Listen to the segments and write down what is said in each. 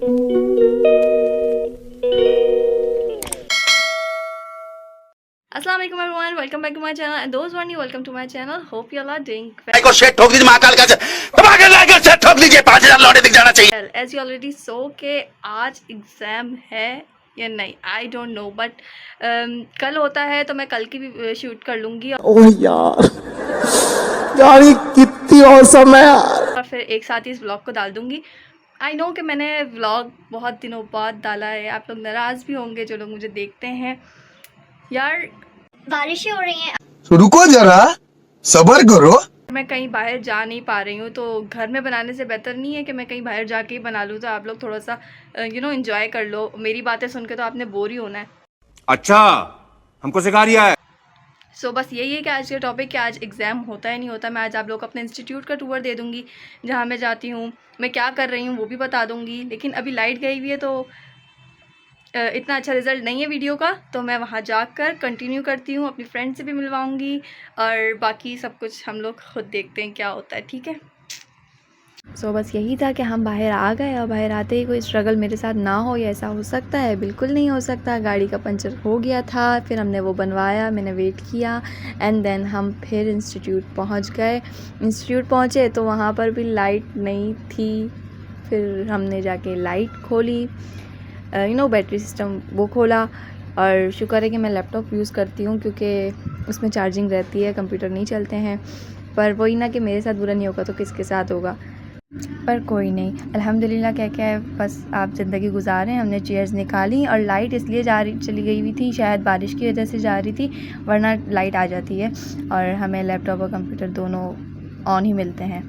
अस्सलाम वालेकुम everyone, welcome back to my channel and दोस्त वन यू welcome to my channel. Hope you all are doing well. को शेट ठोक दीजिए, महाकाल का शेट ठोक दीजिए, 5000 लौटे दिख जाना चाहिए। एज यू ऑलरेडी सो के आज एग्जाम है या नहीं आई डोंट नो, बट कल होता है तो मैं कल की भी शूट कर लूँगी ओह यार ये कितनी औसम है यार। और फिर एक साथ ही इस व्लॉग को डाल दूँगी। आई नो कि मैंने व्लॉग बहुत दिनों बाद डाला है, आप लोग नाराज़ भी होंगे जो लोग मुझे देखते हैं। यार बारिशें हो रही हैं, तो रुको जरा, सबर करो। मैं कहीं बाहर जा नहीं पा रही हूँ तो घर में बनाने से बेहतर नहीं है कि मैं कहीं बाहर जाके ही बना लूँ, तो आप लोग थोड़ा सा एंजॉय कर लो। मेरी बातें सुन के तो आपने बोर ही होना है। अच्छा, हमको सिखा रिया है। सो बस यही है कि आज का टॉपिक कि आज एग्ज़ाम होता है नहीं होता। मैं आज आप लोग को अपने इंस्टीट्यूट का टूर दे दूँगी, जहाँ मैं जाती हूँ, मैं क्या कर रही हूँ वो भी बता दूँगी। लेकिन अभी लाइट गई हुई है तो इतना अच्छा रिज़ल्ट नहीं है वीडियो का, तो मैं वहाँ जाकर कंटिन्यू करती हूँ, अपनी फ्रेंड से भी मिलवाऊँगी और बाकी सब कुछ हम लोग खुद देखते हैं क्या होता है, ठीक है। सो बस यही था कि हम बाहर आ गए और बाहर आते ही कोई स्ट्रगल मेरे साथ ना हो, या ऐसा हो सकता है? बिल्कुल नहीं हो सकता। गाड़ी का पंचर हो गया था, फिर हमने वो बनवाया, मैंने वेट किया एंड देन हम फिर इंस्टीट्यूट पहुंच गए। इंस्टीट्यूट पहुंचे तो वहाँ पर भी लाइट नहीं थी, फिर हमने जाके लाइट खोली, बैटरी सिस्टम वो खोला। और शुक्र है कि मैं लैपटॉप यूज़ करती हूँ क्योंकि उसमें चार्जिंग रहती है, कंप्यूटर नहीं चलते हैं। पर वही ना कि मेरे साथ बुरा नहीं होगा तो किसके साथ होगा। पर कोई नहीं, अल्हम्दुलिल्लाह क्या क्या है, बस आप ज़िंदगी गुजारें। हमने चेयर्स निकाली और लाइट इसलिए चली गई हुई थी, शायद बारिश की वजह से जा रही थी, वरना लाइट आ जाती है और हमें लैपटॉप और कंप्यूटर दोनों ऑन ही मिलते हैं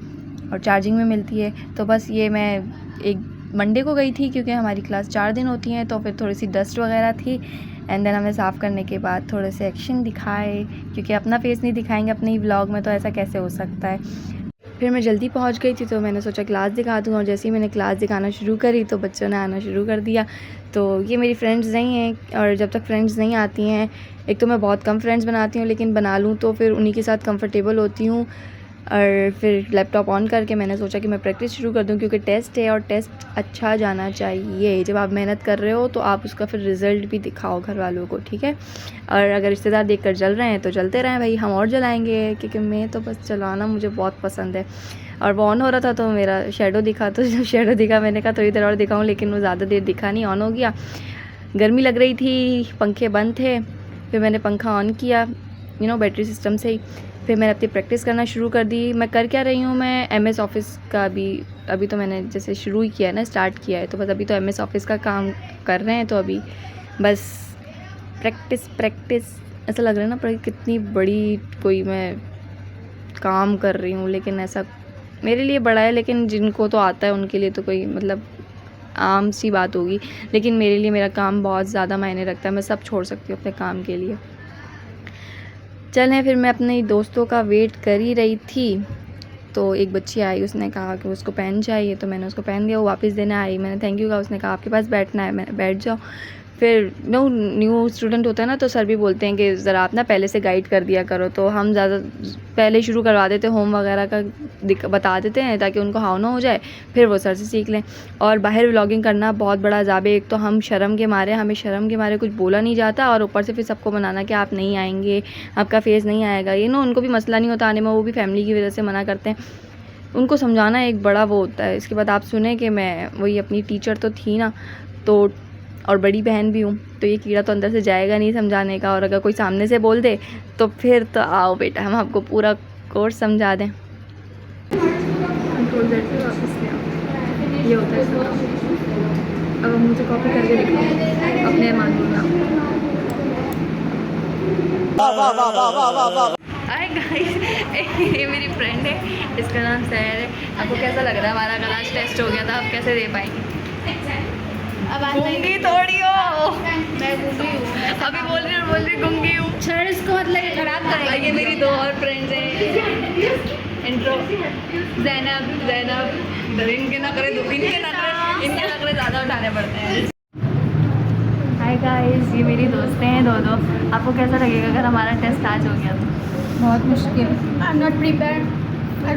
और चार्जिंग में मिलती है। तो बस ये मैं एक मंडे को गई थी क्योंकि हमारी क्लास 4 दिन होती हैं, तो फिर थोड़ी सी डस्ट वगैरह थी एंड देन हमें साफ़ करने के बाद थोड़े से एक्शन दिखाए, क्योंकि अपना फेस नहीं दिखाएंगे अपने ही व्लॉग में तो ऐसा कैसे हो सकता है। फिर मैं जल्दी पहुंच गई थी तो मैंने सोचा क्लास दिखा दूँ, और जैसे ही मैंने क्लास दिखाना शुरू करी तो बच्चों ने आना शुरू कर दिया। तो ये मेरी फ्रेंड्स नहीं हैं, और जब तक फ्रेंड्स नहीं आती हैं, एक तो मैं बहुत कम फ्रेंड्स बनाती हूँ, लेकिन बना लूँ तो फिर उन्हीं के साथ कंफर्टेबल होती हूँ। और फिर लैपटॉप ऑन करके मैंने सोचा कि मैं प्रैक्टिस शुरू कर दूं, क्योंकि टेस्ट है और टेस्ट अच्छा जाना चाहिए। जब आप मेहनत कर रहे हो तो आप उसका फिर रिज़ल्ट भी दिखाओ घर वालों को, ठीक है। और अगर रिश्तेदार देखकर जल रहे हैं तो जलते रहें भाई, हम और जलाएंगे, क्योंकि मैं तो बस चलाना मुझे बहुत पसंद है। और वो ऑन हो रहा था तो मेरा शेडो दिखा, तो जब शेडो दिखा मैंने कहा थोड़ी देर और दिखाऊँ, लेकिन वो ज़्यादा देर दिखा नहीं, ऑन हो गया। गर्मी लग रही थी, पंखे बंद थे, फिर मैंने पंखा ऑन किया बैटरी सिस्टम से ही। फिर मैंने अपनी प्रैक्टिस करना शुरू कर दी। मैं कर क्या रही हूँ, मैं MS ऑफ़िस का अभी तो मैंने जैसे शुरू ही किया है ना, स्टार्ट किया है, तो बस अभी तो MS ऑफ़िस का काम कर रहे हैं, तो अभी बस प्रैक्टिस ऐसा लग रहा है ना पर कितनी बड़ी कोई मैं काम कर रही हूँ, लेकिन ऐसा मेरे लिए बड़ा है, लेकिन जिनको तो आता है उनके लिए तो कोई मतलब आम सी बात होगी, लेकिन मेरे लिए मेरा काम बहुत ज़्यादा मायने रखता है। मैं सब छोड़ सकती हूँ अपने काम के लिए। चलें, फिर मैं अपने दोस्तों का वेट कर ही रही थी तो एक बच्ची आई, उसने कहा कि उसको पेन चाहिए, तो मैंने उसको पेन दिया, वो वापस देने आई, मैंने थैंक यू कहा, उसने कहा आपके पास बैठना है, मैंने बैठ जाओ। फिर न्यू स्टूडेंट होता है ना, तो सर भी बोलते हैं कि ज़रा आप ना पहले से गाइड कर दिया करो, तो हम ज़्यादा पहले शुरू करवा देते, होम वगैरह का बता देते हैं ताकि उनको हाव ना हो जाए, फिर वो सर से सीख लें। और बाहर व्लॉगिंग करना बहुत बड़ा अज़ाब है, एक तो हमें शर्म के मारे कुछ बोला नहीं जाता, और ऊपर से फिर सबको बनाना कि आप नहीं आएंगे, आपका फेस नहीं आएगा। उनको भी मसला नहीं होता आने में, वो भी फैमिली की वजह से मना करते हैं, उनको समझाना एक बड़ा वो होता है। इसके बाद आप सुने कि मैं वही अपनी टीचर तो थी ना, तो और बड़ी बहन भी हूँ, तो ये कीड़ा तो अंदर से जाएगा नहीं समझाने का, और अगर कोई सामने से बोल दे तो फिर तो आओ बेटा हम आपको पूरा कोर्स समझा दें। कंट्रोल Z से वापस ले आओ, ये होता है इसका। अब मुझे कॉपी करके दिखाओ अपने मानूंगा। हाय गाइस, ये मेरी फ्रेंड है, इसका नाम सैर है। आपको कैसा लग रहा है? हमारा कल आज टेस्ट हो गया था, आप कैसे दे पाएंगे? गूंगी थोड़ी हो, मैं गूंगी हूँ, अभी बोल रही गूंगी हूँ। सर इसको मतलब खराब करेंगे। ये मेरी दो और फ्रेंड्स हैं, इंट्रो ज़ैनब इनके नखरे ज़्यादा उठाने पड़ते हैं। हाय गाइस, ये मेरी दोस्तें हैं दो। आपको कैसा लगेगा अगर हमारा टेस्ट आज हो गया तो? बहुत मुश्किल। आई एम नॉट प्रिपेयर्ड,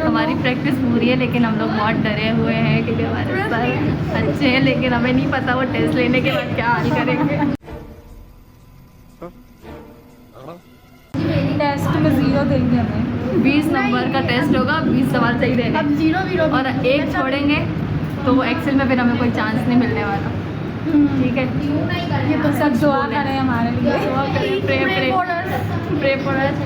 हमारी प्रैक्टिस पूरी है लेकिन हम लोग बहुत डरे हुए हैं क्योंकि हमारे सर अच्छे हैं लेकिन हमें नहीं पता वो टेस्ट लेने के बाद क्या हाल करेंगे। टेस्ट में 0 देंगे हमें। 20 नंबर का टेस्ट होगा, 20 सवाल सही देने अब 0 और एक छोड़ेंगे तो वो एक्सेल में फिर हमें कोई चांस नहीं मिलने वाला। ठीक है, ये तो सब दुआ करें हमारे लिए। Pray for us.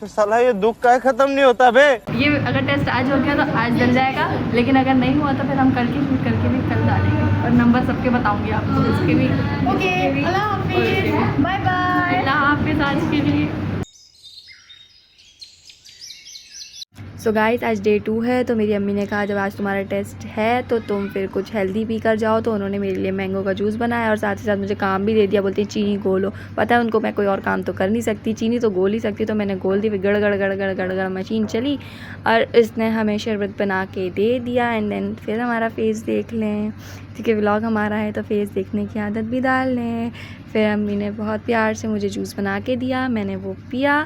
तो साला ये दुख का खत्म नहीं होता बे। ये अगर टेस्ट आज हो गया तो आज डल जाएगा, लेकिन अगर नहीं हुआ तो फिर हम कल की शूट करके भी कल डालेंगे और नंबर सबके बताऊंगी आपको, उसके भी। ओके, अल्लाह हाफिज़, बाय बाय। अल्लाह हाफिज़ आज के लिए। सो गाइस आज डे 2 है, तो मेरी अम्मी ने कहा जब आज तुम्हारा टेस्ट है तो तुम फिर कुछ हेल्दी पी कर जाओ, तो उन्होंने मेरे लिए मैंगो का जूस बनाया और साथ ही साथ मुझे काम भी दे दिया। बोलती है चीनी घोलो, पता है उनको मैं कोई और काम तो कर नहीं सकती, चीनी तो घोल ही सकती, तो मैंने घोल दी। फिर गड़ गड़ गड़ गड़ गड़ गड़ मशीन चली और इसने हमें शरबत बना के दे दिया। एंड देन फिर हमारा फेस देख लें, क्योंकि व्लॉग हमारा है तो फेस देखने की आदत भी डाल लें। फिर अम्मी ने बहुत प्यार से मुझे जूस बना के दिया, मैंने वो पिया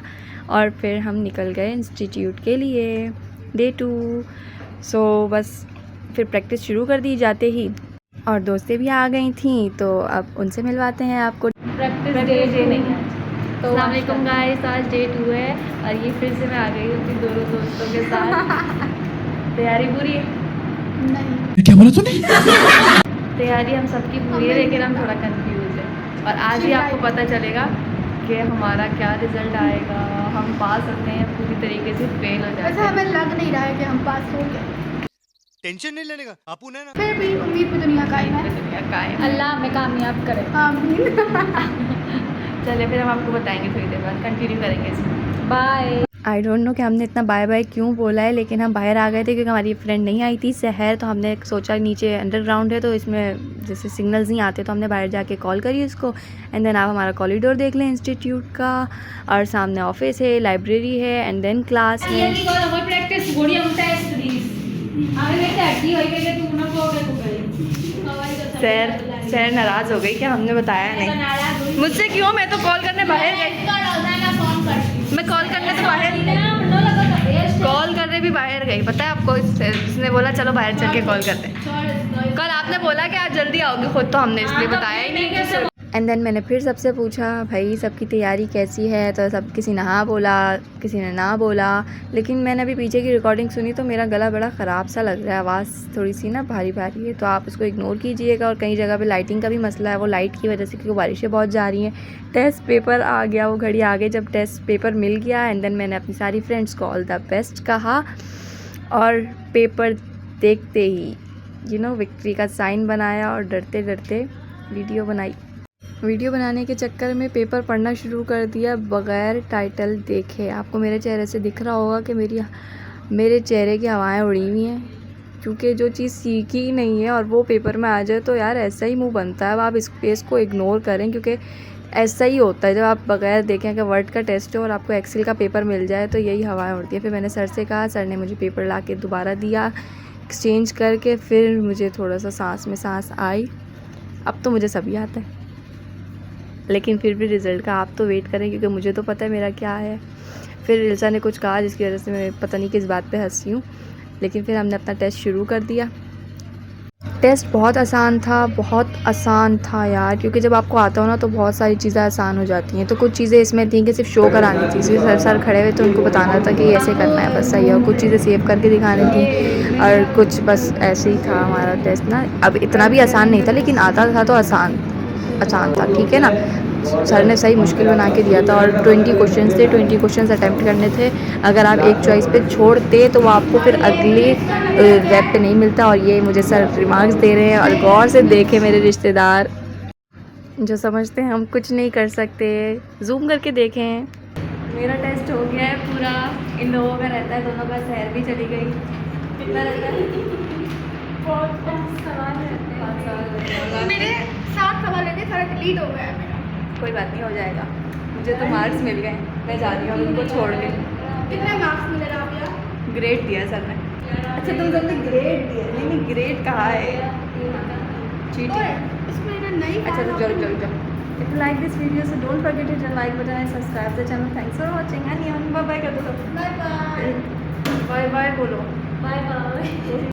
और फिर हम निकल गए इंस्टीट्यूट के लिए डे 2। सो बस फिर प्रैक्टिस शुरू कर दी जाते ही, और दोस्तें भी आ गई थी तो अब उनसे मिलवाते हैं आपको। प्रैक्टिस डे नहीं है तो अस्सलाम वालेकुम गाइस, आज डे 2 है और ये फिर से मैं आ गई हूँ अपनी दोनों दोस्तों के साथ। तैयारी पूरी है? नहीं, क्या बोला तूने? तैयारी हम सबकी पूरी है लेकिन हम थोड़ा कंफ्यूज है, और आज ही आपको पता चलेगा कि हमारा क्या रिज़ल्ट आएगा, हम पास होते हैं पूरी तरीके से फेल हो जाते वैसे हैं। हमें लग नहीं रहा है कि हम पास हो गए, टेंशन नहीं लेने का आप उन्हें ना। फिर भी उम्मीद पे दुनिया कायम है। दुनिया कायम। अल्लाह हमें कामयाब करे, आमीन। चलिए फिर हम आपको बताएंगे थोड़ी देर बाद, कंटिन्यू करेंगे इसमें। बाय। आई डोंट नो कि हमने इतना बाय बाय क्यों बोला है, लेकिन हम बाहर आ गए थे क्योंकि हमारी फ्रेंड नहीं आई थी शहर, तो हमने सोचा नीचे अंडरग्राउंड है तो इसमें जैसे सिग्नल्स नहीं आते, तो हमने बाहर जाके कॉल करी उसको। एंड देन आप हमारा कॉरिडोर देख लें इंस्टीट्यूट का, और सामने ऑफिस है, लाइब्रेरी है, एंड देन क्लास है। सैर नाराज़ हो गई क्या हमने बताया नहीं? मुझसे क्यों, मैं तो कॉल करने बाहर गई, मैं कॉल करने तो कॉल करने भी बाहर गई, पता है आपको? इसने बोला चलो बाहर चल के कॉल करते हैं। कल आपने बोला कि आज जल्दी आओगे खुद, तो हमने इसलिए बताया ही नहीं। एंड देन मैंने फिर सबसे पूछा भाई सबकी तैयारी कैसी है, तो सब किसी ने हाँ बोला, किसी ने ना बोला। लेकिन मैंने अभी पीछे की रिकॉर्डिंग सुनी तो मेरा गला बड़ा ख़राब सा लग रहा है, आवाज़ थोड़ी सी ना भारी भारी है, तो आप उसको इग्नोर कीजिएगा। और कई जगह पे लाइटिंग का भी मसला है, वो लाइट की वजह से, क्योंकि बारिशें बहुत जा रही हैं। टेस्ट पेपर आ गया, वो घड़ी आ गई जब टेस्ट पेपर मिल गया। एंड देन मैंने अपनी सारी फ्रेंड्स को ऑल द बेस्ट कहा, और पेपर देखते ही विक्ट्री का साइन बनाया और डरते डरते वीडियो बनाई। वीडियो बनाने के चक्कर में पेपर पढ़ना शुरू कर दिया बग़ैर टाइटल देखे। आपको मेरे चेहरे से दिख रहा होगा कि मेरे चेहरे की हवाएं उड़ी हुई हैं, क्योंकि जो चीज़ सीखी ही नहीं है और वो पेपर में आ जाए तो यार ऐसा ही मुंह बनता है। अब आप इस पेज को इग्नोर करें, क्योंकि ऐसा ही होता है जब आप बग़ैर देखें कि वर्ड का टेस्ट हो और आपको एक्सेल का पेपर मिल जाए तो यही हवाएं उड़ती है। फिर मैंने सर से कहा, सर ने मुझे पेपर ला के दोबारा दिया एक्सचेंज करके, फिर मुझे थोड़ा सा सांस में सांस आई। अब तो मुझे सभी आता है, लेकिन फिर भी रिज़ल्ट का आप तो वेट करें, क्योंकि मुझे तो पता है मेरा क्या है। फिर इल्सा ने कुछ कहा जिसकी वजह से मैं पता नहीं किस बात पे हंसी हूँ, लेकिन फिर हमने अपना टेस्ट शुरू कर दिया। टेस्ट बहुत आसान था, बहुत आसान था यार, क्योंकि जब आपको आता हो ना तो बहुत सारी चीज़ें आसान हो जाती हैं। तो कुछ चीज़ें इसमें थी कि सिर्फ शो करानी थी, सिर्फ सर खड़े हुए तो उनको बताना था कि ऐसे करना है, बस सही है। और कुछ चीज़ें सेव करके दिखानी थी, और कुछ बस ऐसे ही था हमारा टेस्ट ना। अब इतना भी आसान नहीं था, लेकिन आता था तो आसान था, ठीक है ना। सर ने सही मुश्किल बना के दिया था, और 20 क्वेश्चंस थे, 20 क्वेश्चंस अटैम्प्ट करने थे। अगर आप एक चॉइस पे छोड़ते तो वो आपको फिर अगले वेब पे नहीं मिलता। और ये मुझे सर रिमार्क्स दे रहे हैं, और गौर से देखे मेरे रिश्तेदार जो समझते हैं हम कुछ नहीं कर सकते, जूम करके देखें। मेरा टेस्ट हो गया है पूरा, इन लोगों का रहता है, दोनों का शहर भी चली गई। कितना रहता है? बहुत सवाल रहते हैं। मेरे 7 सवाल थे, सारा डिलीट हो गया है मेरा। कोई बात नहीं, हो जाएगा। मुझे तो मार्क्स मिल गए, मैं जा रही हूँ उनको छोड़ के। कितने मार्क्स मिले राबिया? ग्रेड दिया सर ने। अच्छा तुम सबने ग्रेड दिया? नहीं ग्रेड कहा है, चीटिंग। इसमें ना नहीं। अच्छा तो चलो if you like this video so don't forget to hit the like button and subscribe the channel. Thanks for watching and bye bye कर दो सब। Bye bye. बाय बाय बोलो। Bye bye.